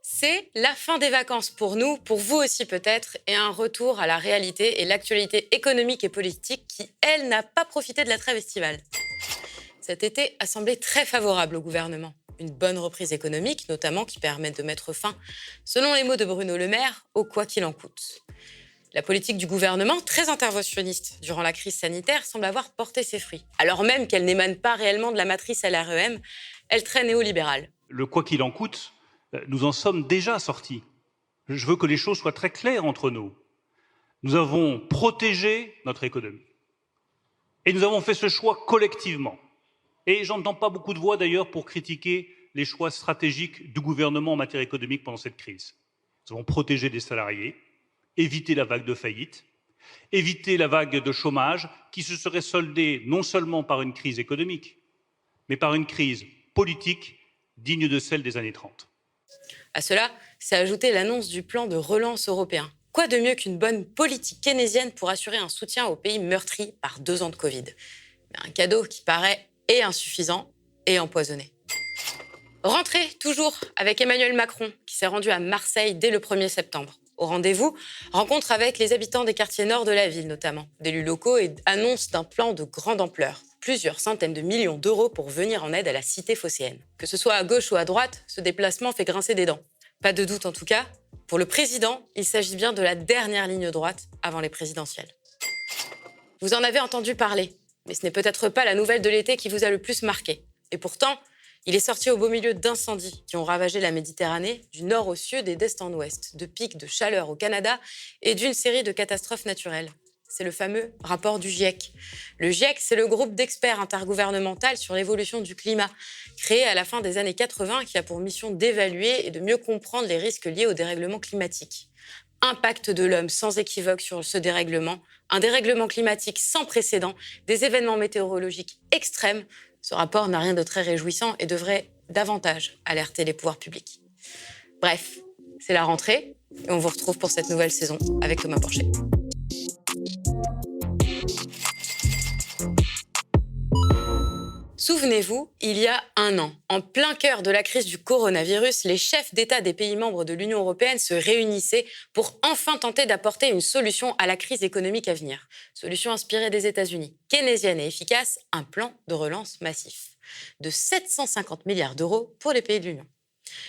C'est la fin des vacances pour nous, pour vous aussi peut-être, et un retour à la réalité et l'actualité économique et politique qui, elle, n'a pas profité de la trêve estivale. Cet été a semblé très favorable au gouvernement. Une bonne reprise économique, notamment, qui permet de mettre fin, selon les mots de Bruno Le Maire, au quoi qu'il en coûte. La politique du gouvernement, très interventionniste durant la crise sanitaire, semble avoir porté ses fruits. Alors même qu'elle n'émane pas réellement de la matrice LREM, elle traîne néolibérale. Le quoi qu'il en coûte, nous en sommes déjà sortis. Je veux que les choses soient très claires entre nous. Nous avons protégé notre économie. Et nous avons fait ce choix collectivement. Et j'entends pas beaucoup de voix d'ailleurs pour critiquer les choix stratégiques du gouvernement en matière économique pendant cette crise. Nous avons protégé des salariés, évité la vague de faillite, évité la vague de chômage qui se serait soldée non seulement par une crise économique, mais par une crise politique digne de celle des années 30. À cela, s'est ajoutée l'annonce du plan de relance européen. Quoi de mieux qu'une bonne politique keynésienne pour assurer un soutien aux pays meurtris par 2 ans de Covid? Mais un cadeau qui paraît et insuffisant et empoisonné. Rentrée, toujours, avec Emmanuel Macron, qui s'est rendu à Marseille dès le 1er septembre. Au rendez-vous, rencontre avec les habitants des quartiers nord de la ville notamment, d'élus locaux et annonce d'un plan de grande ampleur. Plusieurs centaines de millions d'euros pour venir en aide à la cité phocéenne. Que ce soit à gauche ou à droite, ce déplacement fait grincer des dents. Pas de doute en tout cas, pour le président, il s'agit bien de la dernière ligne droite avant les présidentielles. Vous en avez entendu parler, mais ce n'est peut-être pas la nouvelle de l'été qui vous a le plus marqué. Et pourtant, il est sorti au beau milieu d'incendies qui ont ravagé la Méditerranée, du nord au sud et d'est en ouest, de pics de chaleur au Canada et d'une série de catastrophes naturelles. C'est le fameux rapport du GIEC. Le GIEC, c'est le groupe d'experts intergouvernemental sur l'évolution du climat, créé à la fin des années 80, qui a pour mission d'évaluer et de mieux comprendre les risques liés au dérèglement climatique. Impact de l'homme sans équivoque sur ce dérèglement, un dérèglement climatique sans précédent, des événements météorologiques extrêmes. Ce rapport n'a rien de très réjouissant et devrait davantage alerter les pouvoirs publics. Bref, c'est la rentrée et on vous retrouve pour cette nouvelle saison avec Thomas Porcher. Souvenez-vous, il y a un an, en plein cœur de la crise du coronavirus, les chefs d'État des pays membres de l'Union européenne se réunissaient pour enfin tenter d'apporter une solution à la crise économique à venir. Solution inspirée des États-Unis, keynésienne et efficace, un plan de relance massif de 750 milliards d'euros pour les pays de l'Union.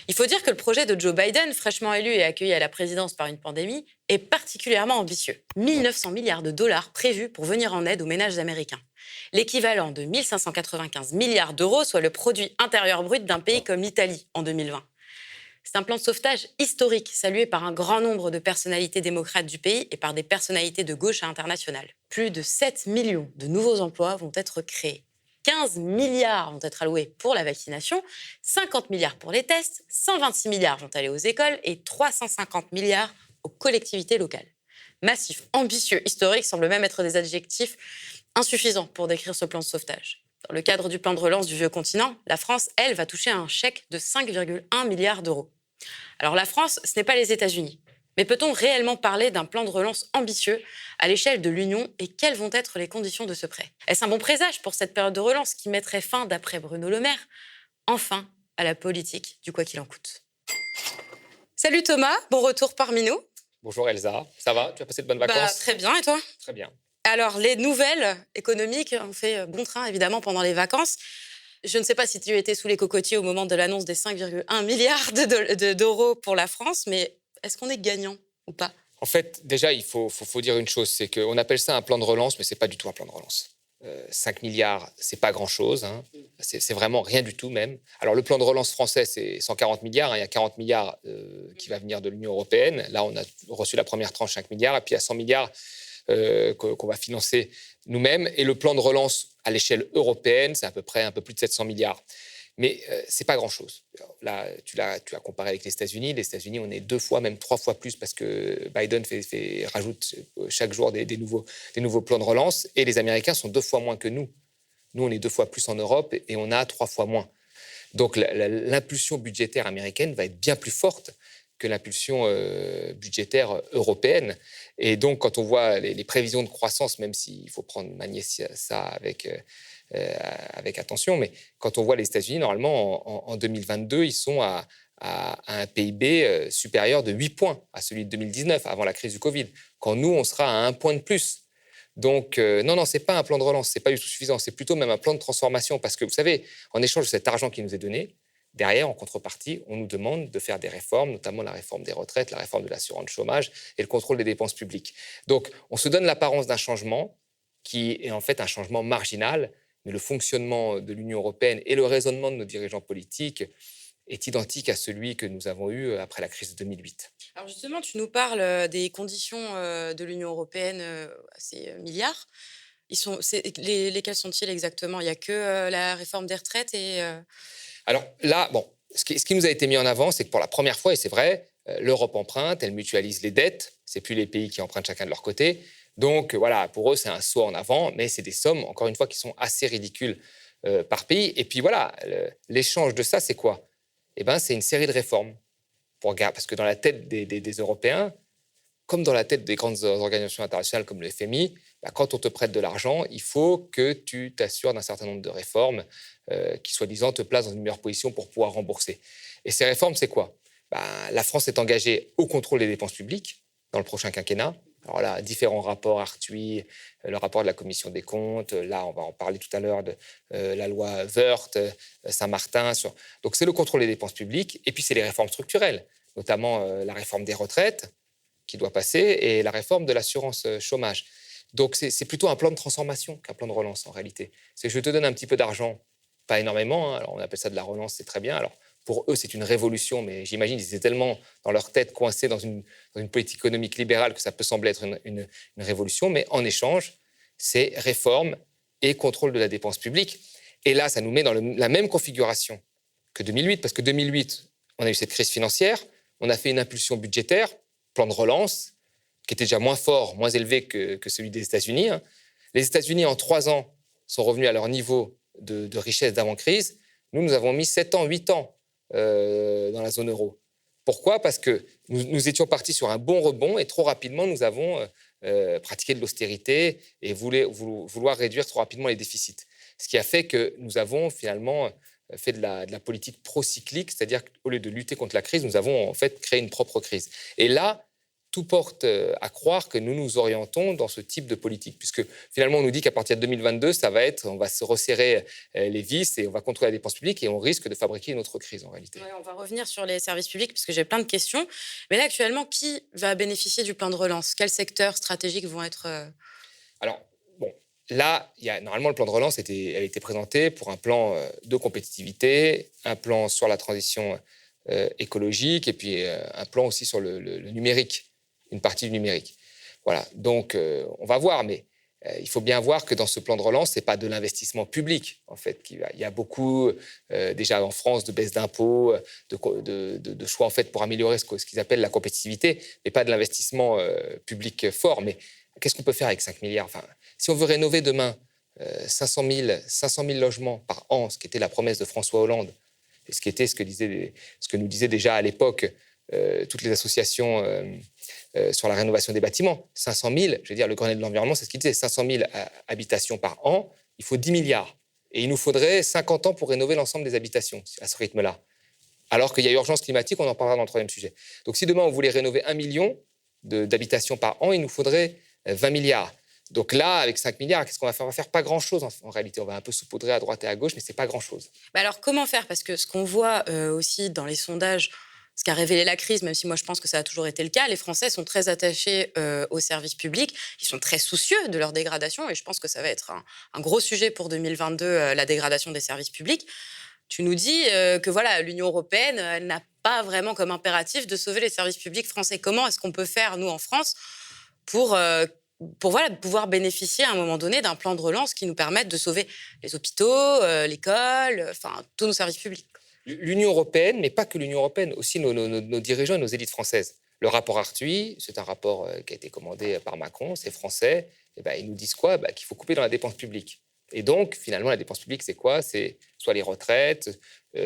Il faut dire que le projet de Joe Biden, fraîchement élu et accueilli à la présidence par une pandémie, est particulièrement ambitieux. 1 900 milliards de dollars prévus pour venir en aide aux ménages américains. L'équivalent de 1 595 milliards d'euros, soit le produit intérieur brut d'un pays comme l'Italie en 2020. C'est un plan de sauvetage historique, salué par un grand nombre de personnalités démocrates du pays et par des personnalités de gauche à internationale. Plus de 7 millions de nouveaux emplois vont être créés. 15 milliards vont être alloués pour la vaccination, 50 milliards pour les tests, 126 milliards vont aller aux écoles et 350 milliards aux collectivités locales. Massif, ambitieux, historique semblent même être des adjectifs insuffisants pour décrire ce plan de sauvetage. Dans le cadre du plan de relance du vieux continent, la France, elle, va toucher un chèque de 5,1 milliards d'euros. Alors la France, ce n'est pas les États-Unis. Mais peut-on réellement parler d'un plan de relance ambitieux à l'échelle de l'Union et quelles vont être les conditions de ce prêt? Est-ce un bon présage pour cette période de relance qui mettrait fin, d'après Bruno Le Maire, enfin à la politique du quoi qu'il en coûte? Salut Thomas, bon retour parmi nous. Bonjour Elsa, ça va? Tu as passé de bonnes vacances? Très bien, et toi? Très bien. Alors, les nouvelles économiques ont fait bon train, évidemment, pendant les vacances. Je ne sais pas si tu étais sous les cocotiers au moment de l'annonce des 5,1 milliards d'euros pour la France, mais est-ce qu'on est gagnant ou pas? En fait, déjà, il faut dire une chose, c'est qu'on appelle ça un plan de relance, mais ce n'est pas du tout un plan de relance. 5 milliards, c'est pas grand-chose, hein. C'est vraiment rien du tout même. Alors, le plan de relance français, c'est 140 milliards, hein. Il y a 40 milliards qui va venir de l'Union européenne. Là, on a reçu la première tranche, 5 milliards, et puis il y a 100 milliards qu'on va financer nous-mêmes. Et le plan de relance à l'échelle européenne, c'est à peu près un peu plus de 700 milliards. Mais ce n'est pas grand-chose. Là, tu as comparé avec les États-Unis. Les États-Unis, on est 2 fois, même 3 fois plus parce que Biden rajoute chaque jour des nouveaux plans de relance. Et les Américains sont 2 fois moins que nous. Nous, on est 2 fois plus en Europe et on a 3 fois moins. Donc, l'impulsion budgétaire américaine va être bien plus forte que l'impulsion budgétaire européenne. Et donc, quand on voit les prévisions de croissance, même s'il faut manier ça avec attention, mais quand on voit les États-Unis, normalement, en 2022, ils sont à à un PIB supérieur de 8 points à celui de 2019, avant la crise du Covid, quand nous, on sera à 1 point de plus. Donc, non, ce n'est pas un plan de relance, ce n'est pas du tout suffisant, c'est plutôt même un plan de transformation, parce que, vous savez, en échange de cet argent qui nous est donné, derrière, en contrepartie, on nous demande de faire des réformes, notamment la réforme des retraites, la réforme de l'assurance chômage et le contrôle des dépenses publiques. Donc, on se donne l'apparence d'un changement qui est en fait un changement marginal, mais le fonctionnement de l'Union européenne et le raisonnement de nos dirigeants politiques est identique à celui que nous avons eu après la crise de 2008. Alors justement, tu nous parles des conditions de l'Union européenne à ces milliards. Lesquels sont-ils exactement? Il n'y a que la réforme des retraites et... Alors là, bon, ce qui nous a été mis en avant, c'est que pour la première fois, et c'est vrai, l'Europe emprunte, elle mutualise les dettes, c'est plus les pays qui empruntent chacun de leur côté. Donc voilà, pour eux, c'est un saut en avant, mais c'est des sommes, encore une fois, qui sont assez ridicules par pays. Et puis voilà, l'échange de ça, c'est quoi? Eh bien, c'est une série de réformes. Parce que dans la tête des Européens, comme dans la tête des grandes organisations internationales comme le FMI, quand on te prête de l'argent, il faut que tu t'assures d'un certain nombre de réformes qui, soi-disant, te placent dans une meilleure position pour pouvoir rembourser. Et ces réformes, c'est quoi? La France est engagée au contrôle des dépenses publiques dans le prochain quinquennat. Alors là, différents rapports, Arthuis, le rapport de la Commission des comptes, là, on va en parler tout à l'heure de la loi Woerth, Saint-Martin. Donc, c'est le contrôle des dépenses publiques, et puis c'est les réformes structurelles, notamment la réforme des retraites qui doit passer et la réforme de l'assurance chômage. Donc, c'est plutôt un plan de transformation qu'un plan de relance, en réalité. C'est je te donne un petit peu d'argent, pas énormément, hein, alors on appelle ça de la relance, c'est très bien. Alors, pour eux, c'est une révolution, mais j'imagine qu'ils étaient tellement dans leur tête coincés dans une politique économique libérale que ça peut sembler être une révolution. Mais en échange, c'est réforme et contrôle de la dépense publique. Et là, ça nous met dans la même configuration que 2008, parce que 2008, on a eu cette crise financière, on a fait une impulsion budgétaire, plan de relance, qui était déjà moins fort, moins élevé que celui des États-Unis. Hein. Les États-Unis, en 3 ans, sont revenus à leur niveau de richesse d'avant-crise. Nous avons mis 7 ans, 8 ans dans la zone euro. Pourquoi? Parce que nous étions partis sur un bon rebond et trop rapidement, nous avons pratiqué de l'austérité et vouloir réduire trop rapidement les déficits. Ce qui a fait que nous avons finalement fait de la politique procyclique, c'est-à-dire qu'au lieu de lutter contre la crise, nous avons en fait créé une propre crise. Et là, tout porte à croire que nous nous orientons dans ce type de politique, puisque finalement on nous dit qu'à partir de 2022, on va se resserrer les vis et on va contrôler la dépense publique et on risque de fabriquer une autre crise en réalité. Ouais, on va revenir sur les services publics parce que j'ai plein de questions. Mais là, actuellement, qui va bénéficier du plan de relance? Quels secteurs stratégiques vont être... Alors, bon, là, normalement, le plan de relance a été présenté pour un plan de compétitivité, un plan sur la transition écologique et puis un plan aussi sur le numérique. Une partie du numérique. Voilà, donc on va voir, mais il faut bien voir que dans ce plan de relance, ce n'est pas de l'investissement public, en fait. Il y a beaucoup, déjà en France, de baisse d'impôts, de choix en fait, pour améliorer ce qu'ils appellent la compétitivité, mais pas de l'investissement public fort. Mais qu'est-ce qu'on peut faire avec 5 milliards? Enfin, si on veut rénover demain 500 000 logements par an, ce qui était la promesse de François Hollande, et ce que nous disaient déjà à l'époque toutes les associations sur la rénovation des bâtiments. 500 000, je veux dire, le Grenelle de l'environnement, c'est ce qu'il disait, 500 000 habitations par an, il faut 10 milliards. Et il nous faudrait 50 ans pour rénover l'ensemble des habitations à ce rythme-là. Alors qu'il y a urgence climatique, on en parlera dans le 3e sujet. Donc si demain on voulait rénover 1 million d'habitations par an, il nous faudrait 20 milliards. Donc là, avec 5 milliards, qu'est-ce qu'on va faire? On va faire pas grand-chose en réalité. On va un peu saupoudrer à droite et à gauche, mais c'est pas grand-chose. Alors comment faire? Parce que ce qu'on voit aussi dans les sondages, ce qu'a révélé la crise, même si moi je pense que ça a toujours été le cas, les Français sont très attachés aux services publics, ils sont très soucieux de leur dégradation et je pense que ça va être un gros sujet pour 2022, la dégradation des services publics. Tu nous dis que voilà, l'Union européenne elle n'a pas vraiment comme impératif de sauver les services publics français. Comment est-ce qu'on peut faire, nous, en France, pour voilà, pouvoir bénéficier à un moment donné d'un plan de relance qui nous permette de sauver les hôpitaux, l'école, enfin tous nos services publics? L'Union européenne, mais pas que l'Union européenne, aussi nos dirigeants et nos élites françaises. Le rapport Arthuis, c'est un rapport qui a été commandé par Macron, c'est français. Et ils nous disent quoi? Qu'il faut couper dans la dépense publique. Et donc, finalement, la dépense publique, c'est quoi? C'est soit les retraites,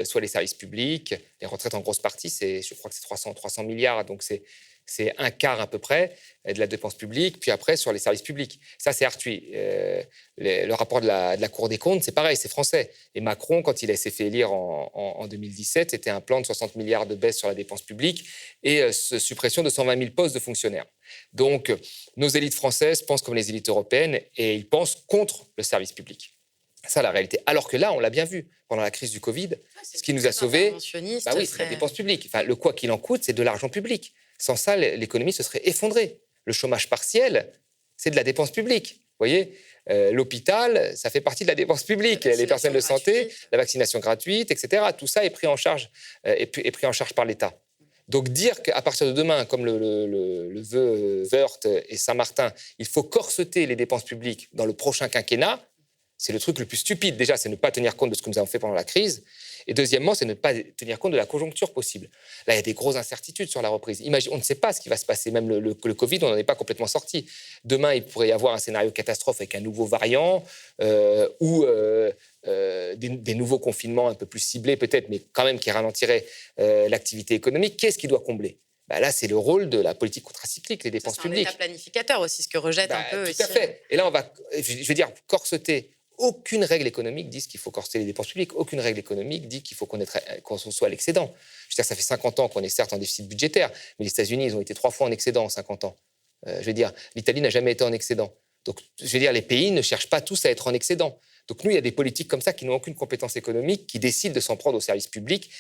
soit les services publics. Les retraites, en grosse partie, je crois que c'est 300 milliards. Donc, c'est un quart à peu près de la dépense publique, puis après sur les services publics. Ça, c'est Arthuis. Le rapport de la Cour des comptes, c'est pareil, c'est français. Et Macron, quand il s'est fait élire en 2017, c'était un plan de 60 milliards de baisse sur la dépense publique et suppression de 120 000 postes de fonctionnaires. Donc, nos élites françaises pensent comme les élites européennes et ils pensent contre le service public. Ça, la réalité. Alors que là, on l'a bien vu, pendant la crise du Covid, ce qui nous a sauvés, c'est la dépense publique. Enfin, le quoi qu'il en coûte, c'est de l'argent public. Sans ça, l'économie se serait effondrée. Le chômage partiel, c'est de la dépense publique. Vous voyez, l'hôpital, ça fait partie de la dépense publique. Les personnels de santé, la vaccination gratuite, etc. Tout ça est pris en charge, est pris en charge par l'État. Donc dire qu'à partir de demain, comme le veut Woerth et Saint-Martin, il faut corseter les dépenses publiques dans le prochain quinquennat, c'est le truc le plus stupide. Déjà, c'est ne pas tenir compte de ce que nous avons fait pendant la crise. Et deuxièmement, c'est ne pas tenir compte de la conjoncture possible. Là, il y a des grosses incertitudes sur la reprise. On ne sait pas ce qui va se passer. Même le Covid, on n'en est pas complètement sorti. Demain, il pourrait y avoir un scénario catastrophe avec un nouveau variant ou des nouveaux confinements un peu plus ciblés peut-être, mais quand même qui ralentiraient l'activité économique. Qu'est-ce qui doit combler ? Là, c'est le rôle de la politique contracyclique, les dépenses publiques. C'est un État planificateur aussi, ce que rejette un peu tout à fait. Et là, on va, je veux dire, corseter. Aucune règle économique dit qu'il faut corseter les dépenses publiques. Aucune règle économique dit qu'il faut qu'on soit à l'excédent. Je veux dire, ça fait 50 ans qu'on est certes en déficit budgétaire, mais les États-Unis, ils ont été 3 fois en excédent en 50 ans. Je veux dire, l'Italie n'a jamais été en excédent. Donc, je veux dire, les pays ne cherchent pas tous à être en excédent. Donc, nous, il y a des politiques comme ça qui n'ont aucune compétence économique, qui décident de s'en prendre aux services publics.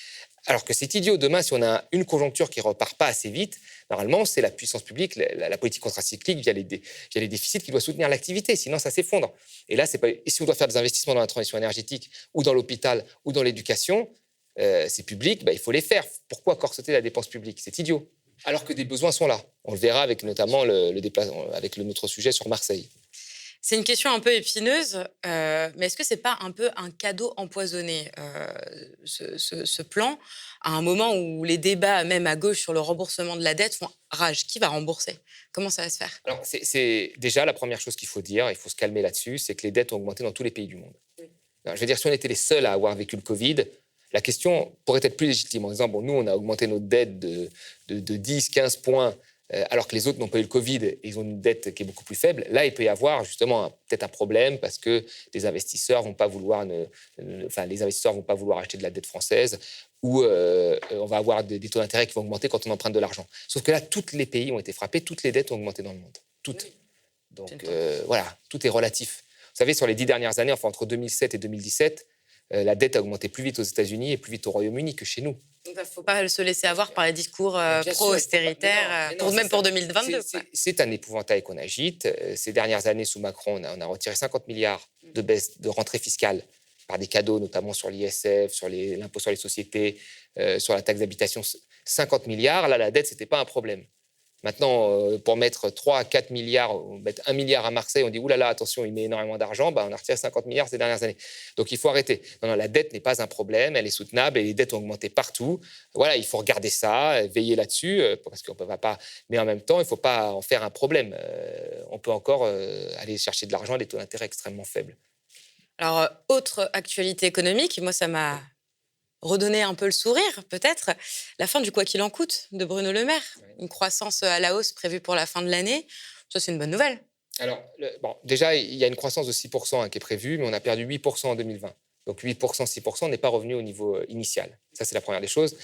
Alors que c'est idiot. Demain, si on a une conjoncture qui ne repart pas assez vite, normalement, c'est la puissance publique, la politique contracyclique via les déficits qui doit soutenir l'activité. Sinon, ça s'effondre. Et là, et si on doit faire des investissements dans la transition énergétique ou dans l'hôpital ou dans l'éducation, c'est public, il faut les faire. Pourquoi corseter la dépense publique ? C'est idiot. Alors que des besoins sont là. On le verra avec notamment le déplacement, avec notre sujet sur Marseille. C'est une question un peu épineuse, mais est-ce que ce n'est pas un peu un cadeau empoisonné, ce plan, à un moment où les débats, même à gauche, sur le remboursement de la dette font rage ? Qui va rembourser ? Comment ça va se faire ? Alors, c'est déjà la première chose qu'il faut dire, il faut se calmer là-dessus, c'est que les dettes ont augmenté dans tous les pays du monde. Oui. Alors, je veux dire, si on était les seuls à avoir vécu le Covid, la question pourrait être plus légitime en disant, nous, on a augmenté nos dettes de 10-15 points, alors que les autres n'ont pas eu le Covid et ils ont une dette qui est beaucoup plus faible. Là, il peut y avoir justement peut-être un problème parce que les investisseurs vont pas vouloir acheter de la dette française ou on va avoir des taux d'intérêt qui vont augmenter quand on emprunte de l'argent. Sauf que là, tous les pays ont été frappés, toutes les dettes ont augmenté dans le monde. Toutes. Donc voilà, tout est relatif. Vous savez, sur les 10 dernières années, enfin entre 2007 et 2017, la dette a augmenté plus vite aux États-Unis et plus vite au Royaume-Uni que chez nous. Donc, il ne faut pas se laisser avoir par les discours pro-austéritaires, même pour 2022. C'est un épouvantail qu'on agite. Ces dernières années, sous Macron, on a retiré 50 milliards de baisse de rentrée fiscale par des cadeaux, notamment sur l'ISF, sur l'impôt sur les sociétés, sur la taxe d'habitation. 50 milliards, là, la dette, ce n'était pas un problème. Maintenant, pour mettre 3 à 4 milliards, mettre 1 milliard à Marseille, on dit « oulala, attention, il met énormément d'argent », on a retiré 50 milliards ces dernières années. Donc, il faut arrêter. Non, la dette n'est pas un problème, elle est soutenable et les dettes ont augmenté partout. Voilà, il faut regarder ça, veiller là-dessus, parce qu'on ne va pas... Mais en même temps, il ne faut pas en faire un problème. On peut encore aller chercher de l'argent à des taux d'intérêt extrêmement faibles. Alors, autre actualité économique, moi, ça m'a redonner un peu le sourire, peut-être, la fin du quoi qu'il en coûte de Bruno Le Maire. Oui. Une croissance à la hausse prévue pour la fin de l'année. Ça, c'est une bonne nouvelle. Alors, déjà, il y a une croissance de 6% qui est prévue, mais on a perdu 8% en 2020. Donc 8%, 6%, on n'est pas revenu au niveau initial. Ça, c'est la première des choses.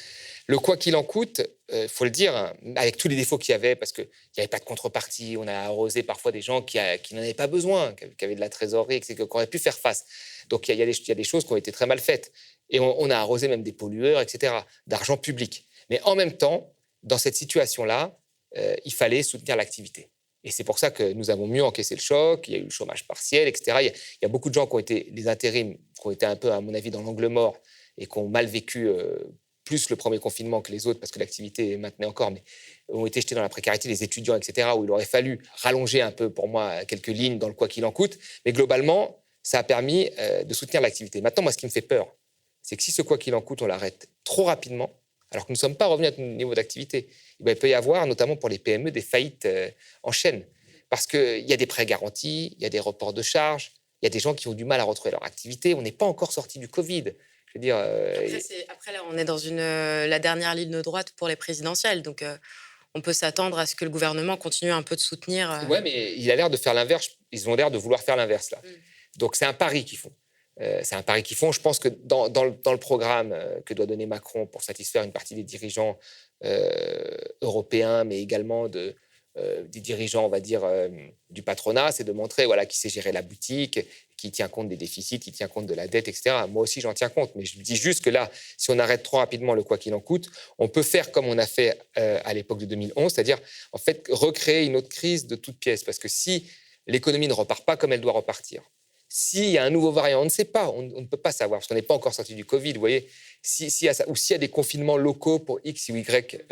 Le quoi qu'il en coûte, il faut le dire, avec tous les défauts qu'il y avait, parce qu'il n'y avait pas de contrepartie, on a arrosé parfois des gens qui n'en avaient pas besoin, qui avaient de la trésorerie, qui auraient pu faire face. Donc il y a des choses qui ont été très mal faites. Et on a arrosé même des pollueurs, etc., d'argent public. Mais en même temps, dans cette situation-là, il fallait soutenir l'activité. Et c'est pour ça que nous avons mieux encaissé le choc, il y a eu le chômage partiel, etc. Il y a beaucoup de gens qui ont été, des intérims, qui ont été un peu, à mon avis, dans l'angle mort et qui ont mal vécu plus le premier confinement que les autres, parce que l'activité est maintenue encore, mais ont été jetés dans la précarité, les étudiants, etc., où il aurait fallu rallonger un peu, pour moi, quelques lignes dans le quoi qu'il en coûte. Mais globalement, ça a permis de soutenir l'activité. Maintenant, moi, ce qui me fait peur, c'est que si ce quoi qu'il en coûte, on l'arrête trop rapidement, alors que nous ne sommes pas revenus à notre niveau d'activité, il peut y avoir, notamment pour les PME, des faillites en chaîne. Parce qu'il y a des prêts garantis, il y a des reports de charges, il y a des gens qui ont du mal à retrouver leur activité. On n'est pas encore sorti du Covid. Je veux dire, après, là, on est dans la dernière ligne droite pour les présidentielles. Donc, on peut s'attendre à ce que le gouvernement continue un peu de soutenir. Ouais, mais il a l'air de faire l'inverse. Ils ont l'air de vouloir faire l'inverse, là. Donc, c'est un pari qu'ils font. Je pense que dans le programme que doit donner Macron pour satisfaire une partie des dirigeants européens, mais également des dirigeants, on va dire, du patronat, c'est de montrer qui sait gérer la boutique, qui tient compte des déficits, qui tient compte de la dette, etc. Moi aussi, j'en tiens compte. Mais je dis juste que là, si on arrête trop rapidement le quoi qu'il en coûte, on peut faire comme on a fait à l'époque de 2011, c'est-à-dire, en fait, recréer une autre crise de toutes pièces. Parce que si l'économie ne repart pas comme elle doit repartir, s'il y a un nouveau variant, on ne sait pas, on ne peut pas savoir, parce qu'on n'est pas encore sorti du Covid, vous voyez, s'il y a des confinements locaux pour X ou Y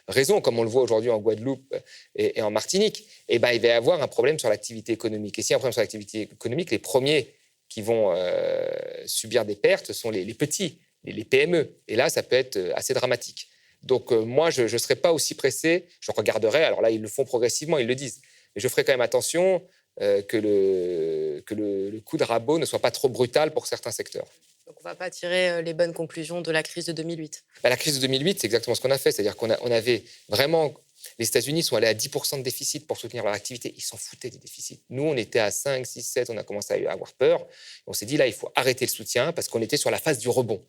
raison, comme on le voit aujourd'hui en Guadeloupe et en Martinique, il va y avoir un problème sur l'activité économique. Et s'il y a un problème sur l'activité économique, les premiers qui vont subir des pertes sont les petits, les PME. Et là, ça peut être assez dramatique. Donc, moi, je ne serais pas aussi pressé, je regarderai, alors là, ils le font progressivement, ils le disent, mais je ferai quand même attention que le coup de rabot ne soit pas trop brutal pour certains secteurs. Donc on ne va pas tirer les bonnes conclusions de la crise de 2008. La crise de 2008, c'est exactement ce qu'on a fait. C'est-à-dire qu'on avait vraiment... Les États-Unis sont allés à 10% de déficit pour soutenir leur activité. Ils s'en foutaient des déficits. Nous, on était à 5, 6, 7. On a commencé à avoir peur. On s'est dit, là, il faut arrêter le soutien parce qu'on était sur la phase du rebond.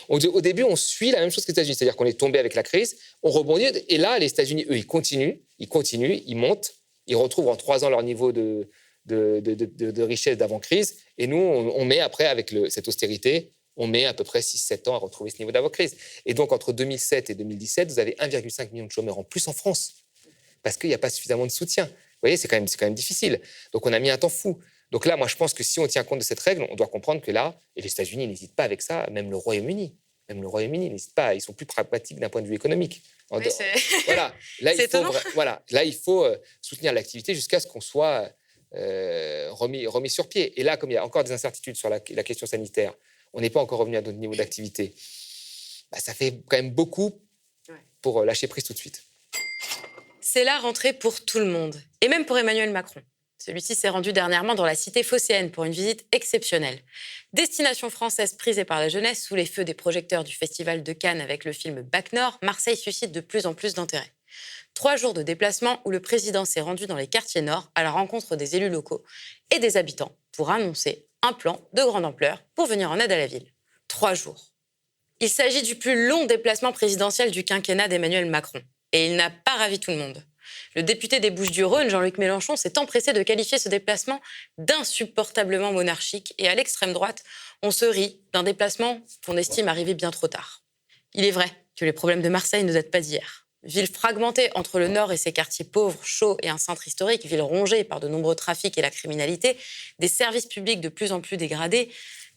Au début, on suit la même chose que les États-Unis. C'est-à-dire qu'on est tombé avec la crise, on rebondit. Et là, les États-Unis, eux, ils continuent, ils montent. Ils retrouvent en 3 ans leur niveau de richesse d'avant-crise. Et nous, on met après, avec cette austérité, on met à peu près 6-7 ans à retrouver ce niveau d'avant-crise. Et donc, entre 2007 et 2017, vous avez 1,5 million de chômeurs en plus en France, parce qu'il n'y a pas suffisamment de soutien. Vous voyez, c'est quand même difficile. Donc, on a mis un temps fou. Donc là, moi, je pense que si on tient compte de cette règle, on doit comprendre que là, et les États-Unis n'hésitent pas avec ça, même le Royaume-Uni n'hésite pas, ils sont plus pragmatiques d'un point de vue économique. Voilà. Là, il faut soutenir l'activité jusqu'à ce qu'on soit remis sur pied. Et là, comme il y a encore des incertitudes sur la question sanitaire, on n'est pas encore revenu à notre niveau d'activité, ça fait quand même beaucoup pour lâcher prise tout de suite. C'est la rentrée pour tout le monde, et même pour Emmanuel Macron. Celui-ci s'est rendu dernièrement dans la cité phocéenne pour une visite exceptionnelle. Destination française prisée par la jeunesse sous les feux des projecteurs du Festival de Cannes avec le film Bac Nord, Marseille suscite de plus en plus d'intérêt. 3 jours de déplacement où le président s'est rendu dans les quartiers nord à la rencontre des élus locaux et des habitants pour annoncer un plan de grande ampleur pour venir en aide à la ville. 3 jours. Il s'agit du plus long déplacement présidentiel du quinquennat d'Emmanuel Macron. Et il n'a pas ravi tout le monde. Le député des Bouches-du-Rhône, Jean-Luc Mélenchon, s'est empressé de qualifier ce déplacement d'insupportablement monarchique. Et à l'extrême droite, on se rit d'un déplacement qu'on estime arriver bien trop tard. Il est vrai que les problèmes de Marseille ne datent pas d'hier. Ville fragmentée entre le nord et ses quartiers pauvres, chauds et un centre historique, ville rongée par de nombreux trafics et la criminalité, des services publics de plus en plus dégradés.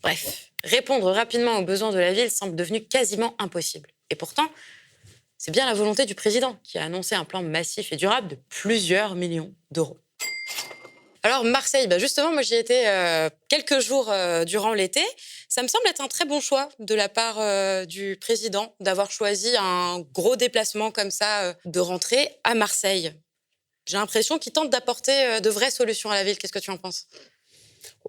Bref, répondre rapidement aux besoins de la ville semble devenu quasiment impossible. Et pourtant, c'est bien la volonté du président qui a annoncé un plan massif et durable de plusieurs millions d'euros. Alors Marseille, justement, moi j'y étais quelques jours durant l'été. Ça me semble être un très bon choix de la part du président d'avoir choisi un gros déplacement comme ça de rentrée à Marseille. J'ai l'impression qu'il tente d'apporter de vraies solutions à la ville. Qu'est-ce que tu en penses ?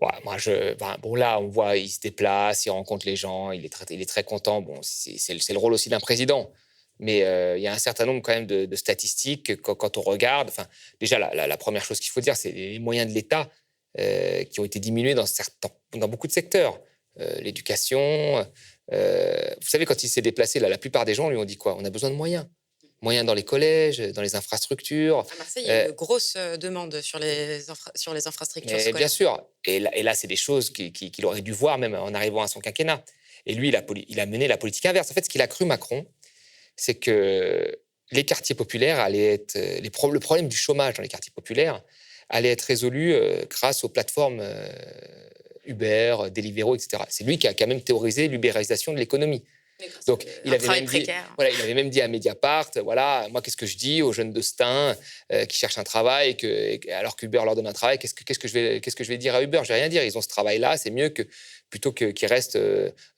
Là, on voit, il se déplace, il rencontre les gens, il est très content. Bon, c'est le rôle aussi d'un président. Mais il y a un certain nombre quand même de statistiques quand on regarde. Déjà, la première chose qu'il faut dire, c'est les moyens de l'État qui ont été diminués dans beaucoup de secteurs. L'éducation. Vous savez, quand il s'est déplacé, la plupart des gens lui ont dit quoi ? On a besoin de moyens. Moyens dans les collèges, dans les infrastructures. À Marseille, il y a une grosse demande sur les infrastructures scolaires. Bien sûr. Et là, c'est des choses qu'il aurait dû voir même en arrivant à son quinquennat. Et lui, il a mené la politique inverse. En fait, ce qu'il a cru, Macron, c'est que les quartiers populaires allaient être... le problème du chômage dans les quartiers populaires allait être résolu grâce aux plateformes Uber, Deliveroo, etc. C'est lui qui a quand même théorisé l'ubérisation de l'économie. Donc, il avait même dit à Mediapart, voilà, moi, qu'est-ce que je dis aux jeunes de Stein qui cherchent un travail, alors qu'Uber leur donne un travail, qu'est-ce que je vais dire à Uber ? Je vais rien dire. Ils ont ce travail-là, c'est mieux plutôt qu'ils restent.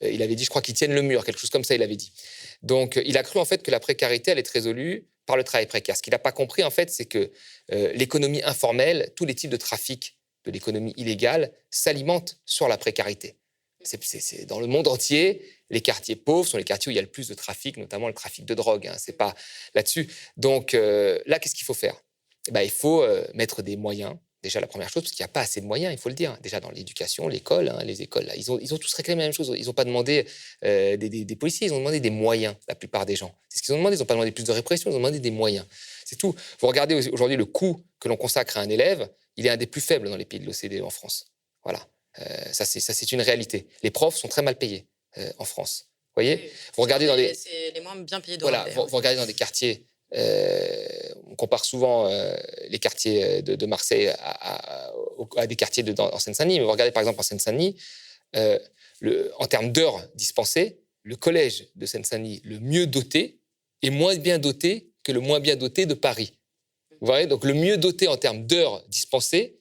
Il avait dit, je crois qu'ils tiennent le mur, quelque chose comme ça, il avait dit. Donc, il a cru en fait que la précarité allait être résolue par le travail précaire. Ce qu'il n'a pas compris, en fait, c'est que l'économie informelle, tous les types de trafic de l'économie illégale s'alimentent sur la précarité. C'est dans le monde entier, Les quartiers pauvres sont les quartiers où il y a le plus de trafic, notamment le trafic de drogue. C'est pas là-dessus. Donc là, qu'est-ce qu'il faut faire? Il faut mettre des moyens. Déjà, la première chose, parce qu'il n'y a pas assez de moyens, il faut le dire. Déjà, dans l'éducation, l'école, les écoles, là, ils ont tous réclamé la même chose. Ils n'ont pas demandé des policiers, ils ont demandé des moyens, la plupart des gens. C'est ce qu'ils ont demandé. Ils n'ont pas demandé plus de répression, ils ont demandé des moyens. C'est tout. Vous regardez aujourd'hui le coût que l'on consacre à un élève, il est un des plus faibles dans les pays de l'OCDE en France. Voilà. Ça, c'est une réalité. Les profs sont très mal payés en France. Vous voyez, oui, vous regardez dans des... C'est les moins bien payés d'Europe. Voilà, vous regardez dans des quartiers... on compare souvent les quartiers de Marseille à des quartiers en Seine-Saint-Denis. Mais vous regardez par exemple en Seine-Saint-Denis, en termes d'heures dispensées, le collège de Seine-Saint-Denis, le mieux doté, est moins bien doté que le moins bien doté de Paris. Vous voyez, donc le mieux doté en termes d'heures dispensées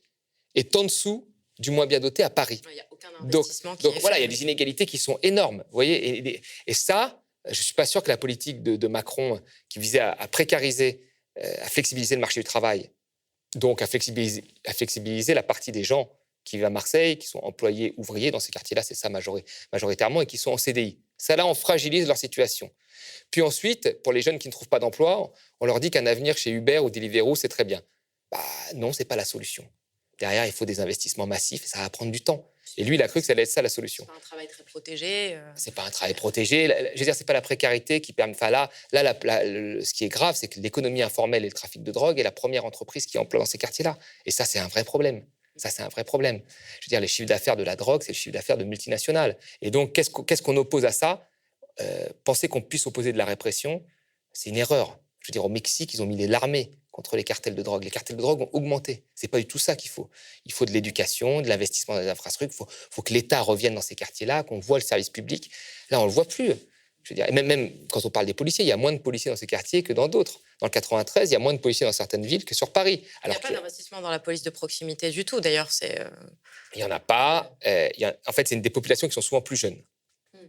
est en dessous du moins bien doté à Paris. Il n'y a aucun investissement donc voilà, il y a des inégalités qui sont énormes. Vous voyez, et ça, je ne suis pas sûr que la politique de Macron, qui visait à précariser, à flexibiliser le marché du travail, donc à flexibiliser la partie des gens qui vivent à Marseille, qui sont employés ouvriers dans ces quartiers-là, c'est ça majoritairement, et qui sont en CDI. Ça, là, on fragilise leur situation. Puis ensuite, pour les jeunes qui ne trouvent pas d'emploi, on leur dit qu'un avenir chez Uber ou Deliveroo, c'est très bien. Non, ce n'est pas la solution. Derrière, il faut des investissements massifs et ça va prendre du temps. Et lui, il a cru que ça allait être ça la solution. C'est pas un travail très protégé. C'est pas un travail protégé. Je veux dire, c'est pas la précarité qui permet. Enfin ce qui est grave, c'est que l'économie informelle et le trafic de drogue est la première entreprise qui emploie dans ces quartiers-là. Et ça, c'est un vrai problème. Ça, c'est un vrai problème. Je veux dire, les chiffres d'affaires de la drogue, c'est le chiffre d'affaires de multinationales. Et donc, qu'est-ce qu'on oppose à ça? Penser qu'on puisse opposer de la répression, c'est une erreur. Je veux dire, au Mexique, ils ont mis l'armée contre les cartels de drogue. Les cartels de drogue ont augmenté. C'est pas du tout ça qu'il faut. Il faut de l'éducation, de l'investissement dans les infrastructures. Il faut que l'État revienne dans ces quartiers-là, qu'on voit le service public. Là, on le voit plus. Je veux dire, et même quand on parle des policiers, il y a moins de policiers dans ces quartiers que dans d'autres. Dans le 93, il y a moins de policiers dans certaines villes que sur Paris. Il n'y a pas d'investissement dans la police de proximité du tout, d'ailleurs. Il n'y en a pas. En fait, c'est des populations qui sont souvent plus jeunes.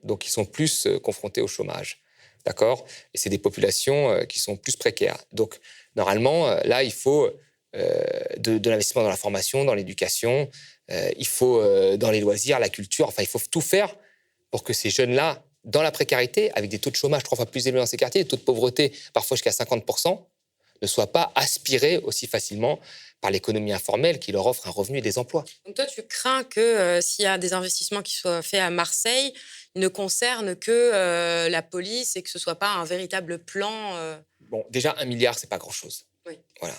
Donc, ils sont plus confrontés au chômage. D'accord? Et c'est des populations qui sont plus précaires. Donc, normalement, là, il faut de l'investissement dans la formation, dans l'éducation, il faut dans les loisirs, la culture. Enfin, il faut tout faire pour que ces jeunes-là, dans la précarité, avec des taux de chômage 3 fois plus élevés dans ces quartiers, des taux de pauvreté parfois jusqu'à 50%, ne soient pas aspirés aussi facilement par l'économie informelle qui leur offre un revenu et des emplois. Donc toi, tu crains que s'il y a des investissements qui soient faits à Marseille, ils ne concernent que la police et que ce ne soit pas un véritable plan Bon, déjà, 1 milliard, ce n'est pas grand-chose. Oui. Voilà.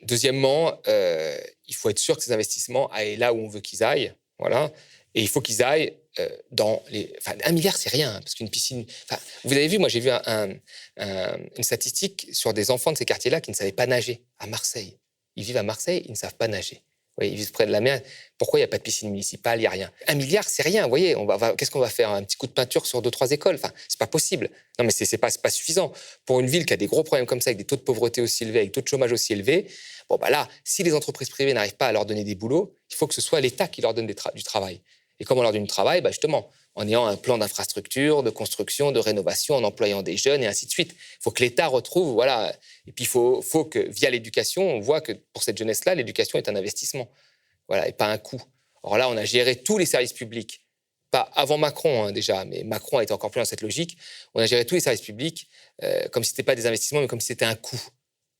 Deuxièmement, il faut être sûr que ces investissements aillent là où on veut qu'ils aillent. Voilà. Et il faut qu'ils aillent dans les... Enfin, 1 milliard, c'est rien, parce qu'une piscine... Enfin, vous avez vu, moi, j'ai vu une statistique sur des enfants de ces quartiers-là qui ne savaient pas nager à Marseille. Ils vivent à Marseille, ils ne savent pas nager. Vous voyez, ils vivent près de la mer. Pourquoi il n'y a pas de piscine municipale? Il n'y a rien. 1 milliard, c'est rien. Vous voyez, qu'est-ce qu'on va faire? Un petit coup de peinture sur 2-3 écoles? Enfin, c'est pas possible. Non, mais c'est pas suffisant. Pour une ville qui a des gros problèmes comme ça, avec des taux de pauvreté aussi élevés, avec des taux de chômage aussi élevés, bon, là, si les entreprises privées n'arrivent pas à leur donner des boulots, il faut que ce soit l'État qui leur donne du travail. Et comment on leur donne du travail? Justement, en ayant un plan d'infrastructure, de construction, de rénovation, en employant des jeunes et ainsi de suite. Il faut que l'État retrouve, voilà. Et puis, il faut que, via l'éducation, on voit que pour cette jeunesse-là, l'éducation est un investissement. Voilà, et pas un coût. Or là, on a géré tous les services publics, pas avant Macron déjà, mais Macron a été encore plus dans cette logique. On a géré tous les services publics comme si ce n'était pas des investissements, mais comme si c'était un coût.